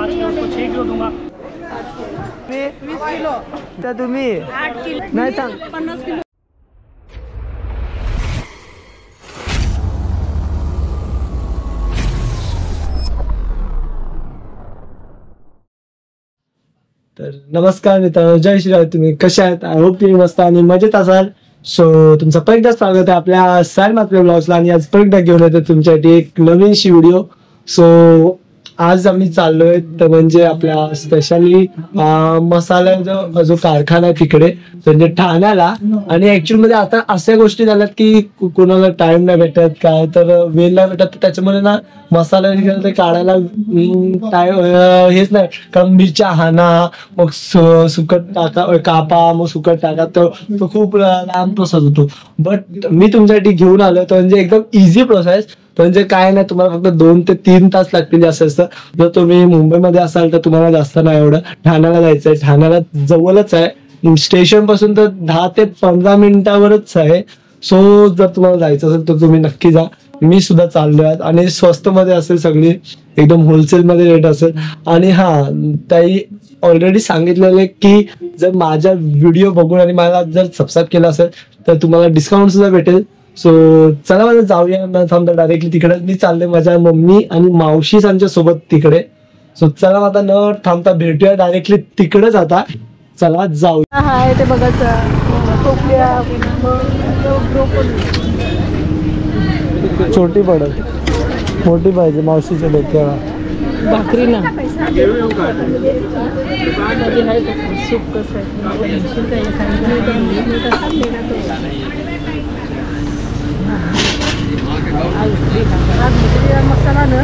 5 kilo उसको 6 kilo दूंगा। 20 kilo तर तुम्ही 8 किलो नाही सांग 50 किलो। तर नमस्कार मित्रांनो, जय श्रीराम. तुम्ही कशा आहात? आय होप तुम्ही मस्त आणि मजेत असाल. सो तुमचं पहिल्यांदा स्वागत आहे आपल्या साय मात्र ब्लॉग्सला. आणि आज पहिल्यांदा घेऊन येतो तुमच्यासाठी एक नवीनशी व्हिडिओ. सो आज आम्ही चाललोय तर म्हणजे आपल्या स्पेशली मसाल्याचा जो कारखाना आहे तिकडे म्हणजे ठाण्याला. आणि ऍक्च्युअली मध्ये आता अशा गोष्टी झाल्यात की कोणाला टाइम नाही भेटत, काय तर वेळ नाही भेटत, तर त्याच्यामुळे ना मसाला वगैरे ते काढायला हेच नाही. कारण मिरच्या हाना, मग सुकट टाका, कापा, मग सुकट टाका, तो खूप लांब प्रोसेस होतो. बट मी तुमच्यासाठी घेऊन आलो तर म्हणजे एकदम इझी प्रोसेस. म्हणजे काय नाही, तुम्हाला फक्त 2 ते 3 तास लागतील जास्त जास्त. जर तुम्ही मुंबईमध्ये असाल तर तुम्हाला जास्त नाही एवढं. ठाण्याला जायचंय, ठाण्याला जवळच आहे स्टेशन पासून, तर 10 ते 15 मिनिटावरच आहे. सो जर तुम्हाला जायचं असेल तर तुम्ही नक्की जा. मी सुद्धा चाललोय आणि स्वस्त मध्ये असेल, सगळी एकदम होलसेल मध्ये रेट असेल. आणि हा ताई ऑलरेडी सांगितलेलं की जर माझा व्हिडिओ बघून आणि मला जर सबस्क्राईब केला असेल तर तुम्हाला डिस्काउंट सुद्धा भेटेल. सो चला मला जाऊया न थांबता डायरेक्टली तिकडे. मी चालले माझ्या मम्मी आणि मावशी त्यांच्या सोबत तिकडे. सो चला आता न थांबता भेटूया डायरेक्टली तिकडेच. आता चला जाऊ. हाय ते बघायचं टोपल्या छोटी पडत, मोठी पाहिजे मावशीच्या डोक्याला. भाकरी ना सूप कसं मसाला ना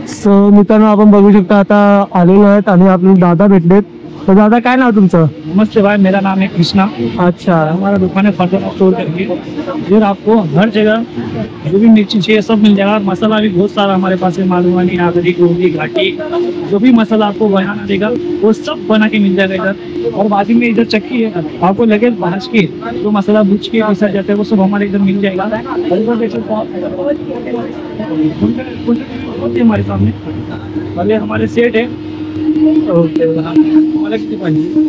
सो मित्रांनो, आपण बघू शकता आता आलेलो आहेत आणि आपले दादा भेटलेत. तर दादा काय नाव तुमचं? नमस्ते भाई, मेरा नाम है कृष्णा। अच्छा, हमारा दुकान है फर्दर स्टोर करके। फिर आपको हर जगह जो भी मिर्ची चाहिए सब मिल जाएगा। मसाला भी बहुत सारा हमारे पास है, मालवानी, आगरी, गोभी, घाटी, जो भी मसाला आपको बनाना देगा वो सब बना के मिल जाएगा इधर। और बाजू में इधर चक्की है, आपको लगे भाज के जो मसाला भूज के पिसा जाता है वो सब हमारे इधर मिल जाएगा। हमारे सामने पहले हमारे सेट है।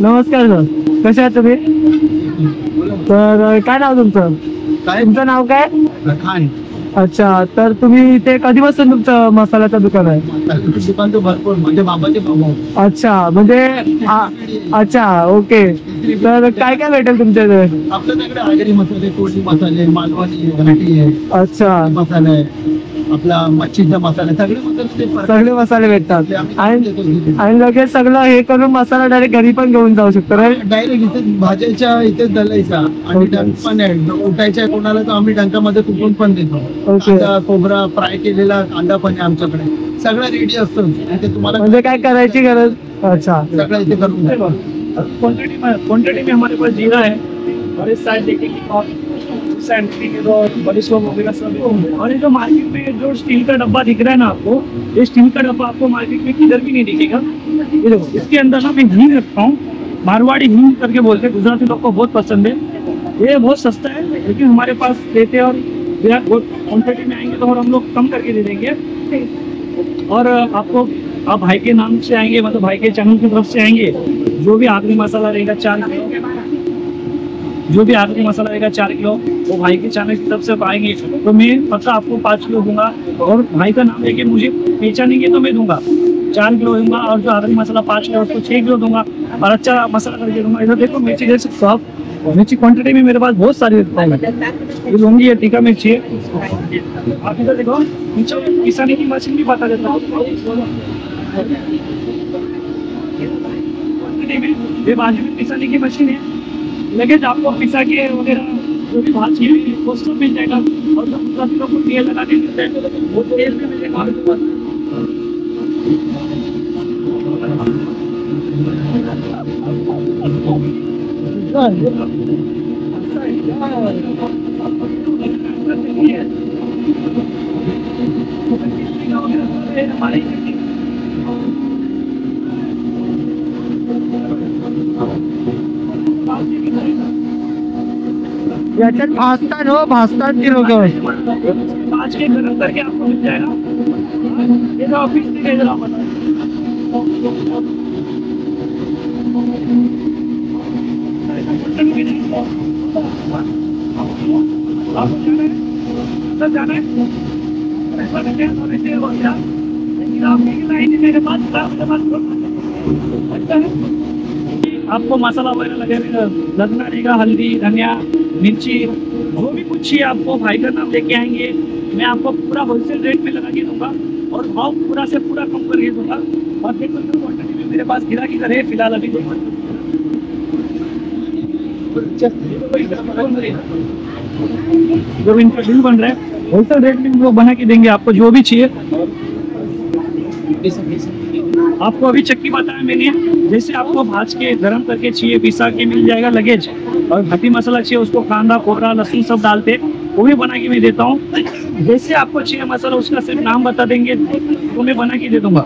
नमस्कार सर, कसे आहात तुम्ही? तर काय नाव तुमचं? तुमचं नाव काय? खान। अच्छा, तर तुम्ही इथे कधीपासून तुमचं मसाल्याचं दुकान आहे? दुकान तो भरपूर म्हणजे बाबाचे भाऊ। अच्छा, म्हणजे अच्छा, ओके. तर काय काय भेटेल तुमच्या इथे? आपल्याकडे आगरी मसाले, कोळी मसाले, मालवणी, घाटी आहे, अच्छा, मसाला आहे, आपला मच्छीचा मसाला, सगळे मसाले भेटतात. आणि लगेच सगळं हे करून मसाला डायरेक्ट घरी पण घेऊन जाऊ शकतो. डायरेक्ट इथे भाज्याच्या इथेच दलायचा. आणि डंक पण आहे, उठायच्या कोणाला तर आम्ही डंकामध्ये कुठून पण देतो. कांदा, खोबरा, फ्राय केलेला कांदा पण आहे आमच्याकडे. सगळं रेडी असतो इथे, तुम्हाला म्हणजे काय करायची गरज. अच्छा, सगळं इथे करून द्या. क्वांटिटी में हमारे पास जीरा है और इस साइड देखेंगे बड़ी सोप वगैरह सब। और ये जो मार्केट में जो स्टील का डब्बा दिख रहा है ना आपको, ये स्टील का डब्बा आपको मार्केट में किधर भी नहीं दिखेगा। ये देखो, इसके अंदर ना मैं हींग रखता हूँ, मारवाड़ी हींग करके बोलते हैं, गुजराती लोग को बहुत पसंद है। ये बहुत सस्ता है लेकिन हमारे पास देते हैं, और बहुत क्वान्टिटी में आएंगे तो और हम लोग कम करके दे देंगे। और आपको आप भाई के नाम से आएंगे, मतलब भाई के चैनल की तरफ से आएंगे, जो भी आखिरी मसाला रहेगा 4 किलो, जो भी आखिरी मसाला रहेगा 4 किलो वो भाई के चैनल की तरफ से आएंगे तो मैं पक्का आपको 5 किलो दूंगा। और भाई का नाम लेके मुझे पहचानेंगे तो मैं दूंगा 4 किलो दूंगा। और जो आखिरी मसाला 5 किलो उसको 6 किलो दूंगा, और अच्छा मसाला करके दूंगा। इधर देखो मिर्ची देख सकते हो आप, मिर्ची क्वांटिटी में मेरे पास बहुत सारी रखता है। ये लौंगी है, तीखा मिर्ची है। आप इधर देखो, नीचे पिसाने की मशीन भी बता देता हूँ। ये बाजू में पिसाने की मशीन है, लगेज आपको पिसा के वगैरह जो भी भाजी है वो सब मिल जाएगा। और जो गुजराती लोग को तेल लगाने मिलता है वो तेल भी मिलेगा। हमारे याच्यात भाजतात हो, भाजतात ती लोक. आज के गरम करके आपको मिल जाएगा. ये ऑफिस में जरा बता. आपको जाना है मेरे पास. आपको मसाला वगैरह लगेगा, लगना रहेगा, हल्दी, धनिया, मिर्ची, जो भी कुछ चाहिए आपको भाई का नाम लेके आएंगे. मैं आपको पूरा होलसेल रेट में लगा के दूंगा और भाव पूरा से पूरा कम करके दूंगा. और देखो क्वांटिटी में मेरे पास गिरा की करे फिलहाल अभी जो इनका बिल बन रहा है होलसेल रेट में वो बना के देंगे आपको जो भी चाहिए. आपको अभी चक्की बताया मैंने, जैसे आपको भाज के गरम करके चाहिए पिसा के मिल जाएगा लगेज. और घाटी मसाला चाहिए उसको कांदा कोबरा लहसुन सब डालते वो भी बना के मैं देता हूँ. जैसे आपको चाहिए मसाला उसका सिर्फ नाम बता देंगे तो मैं बना के दे दूंगा.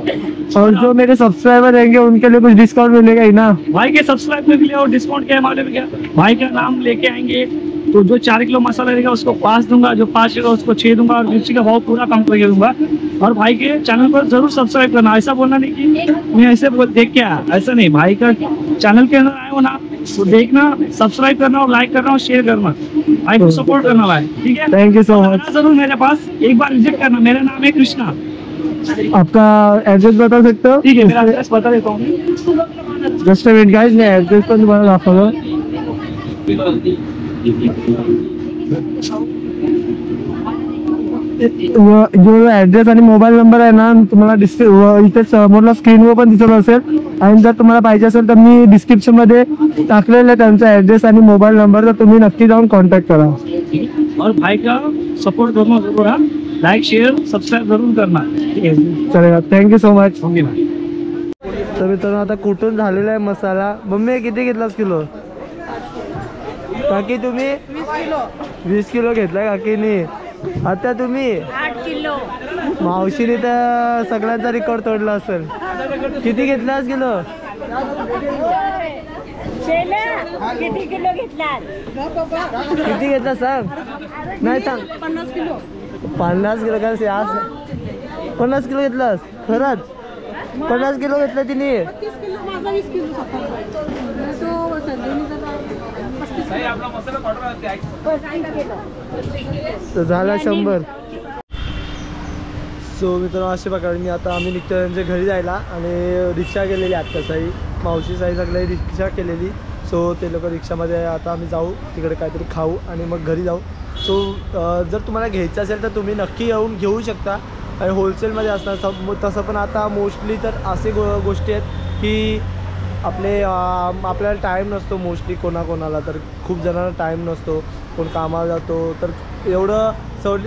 और जो मेरे सब्सक्राइबर रहेंगे उनके लिए कुछ डिस्काउंट मिलेगा ही ना? भाई के सब्सक्राइब में भी और डिस्काउंट क्या है मालूम है क्या? भाई का नाम लेके आएंगे तो जो 4 किलो मसाला रहेगा उसको 5 दूंगा, जो 5 रहेगा उसको 6 दूंगा और मिर्ची का भाव पूरा कम करके दूंगा. और भाई के चैनल पर जरूर सब्सक्राइब करना. ऐसा बोलना नहीं कि मैं ऐसे बोल देख के आया, ऐसा नहीं. भाई का चैनल के अंदर आए हो ना तो देखना, सब्सक्राइब करना और लाइक करना और शेयर करना. भाई को सपोर्ट करना भाई, ठीक है? Thank you so much. जरूर मेरे पास एक बार विजिट करना. मेरा नाम है कृष्णा. आपका एड्रेस बता सकते हो? ठीक है, मेरा एड्रेस बता देता हूँ. जस्ट मिनट गाइस, मैं एड्रेस पण तुम्हाला दाखवतो. जो ऍड्रेस आणि मोबाईल नंबर आहे ना तुम्हाला इथे समोरला स्क्रीनवर पण दिसत असेल. आणि जर तुम्हाला पाहिजे असेल तर मी डिस्क्रिप्शन मध्ये टाकलेलं आहे त्यांचा ऍड्रेस आणि मोबाईल नंबर, तर तुम्ही नक्की जाऊन कॉन्टॅक्ट करा. और भाई का सपोर्ट करना जरूर है. लाइक शेयर सब्सक्राइब जरूर करना. चलेगा, थँक्यू सो मच. ओके भाई. तर मित्रांनो आता कुठून झालेला आहे मसाला. मम्मी किती घेतलास किलो? काकी तुम्ही 20 किलो घेतलाय काकीनी. आता तुम्ही 8 किलो. मावशीने तर सगळ्यांचा रेकॉर्ड तोडला असेल. किती घेतलास किलो? किती किलो घेतला? किती घेतला सांग. नाही सांग. 50 किलो. 50 किलो का? 50 किलो घेतलास खरंच? 50 किलो घेतला तिने. 30 किलो माझा 20 किलो तो संजीवनीचा तर झाला 100. सो मित्रांनो अशा प्रकारे मी आता आम्ही निघतो त्यांच्या घरी जायला. आणि रिक्षा केलेली आत्ता साई मावशी साई सगळी रिक्षा केलेली. सो ते लोक रिक्षामध्ये आता आम्ही जाऊ तिकडे काहीतरी खाऊ आणि मग घरी जाऊ. सो जर तुम्हाला घ्यायचं असेल तर तुम्ही नक्की येऊन घेऊ शकता. आणि होलसेलमध्ये असणार तसं पण आता मोस्टली तर असे गोष्टी आहेत की आपल्याला टाईम नसतो. मोस्टली कोणाकोणाला तर खूप जणांना टाईम नसतो, कोण कामाला जातो, तर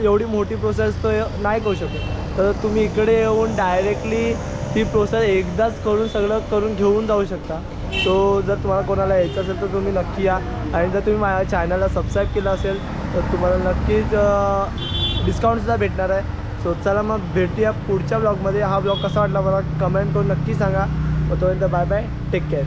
एवढी मोठी प्रोसेस तो नाही करू शकत. तर तुम्ही इकडे येऊन डायरेक्टली ती प्रोसेस एकदाच सगळं करून घेऊन जाऊ शकता. सो जर तुम्हाला कोणाला यायचं असेल तर तुम्ही नक्की या. आणि जर तुम्ही माझ्या चॅनलला सबस्क्राईब केलं असेल तर तुम्हाला नक्कीच डिस्काउंटसुद्धा भेटणार आहे. सो चला मग भेटूया पुढच्या ब्लॉगमध्ये. हा ब्लॉग कसा वाटला मला कमेंट करून नक्की सांगा. तोपर्यंत बाय बाय, टेक केअर.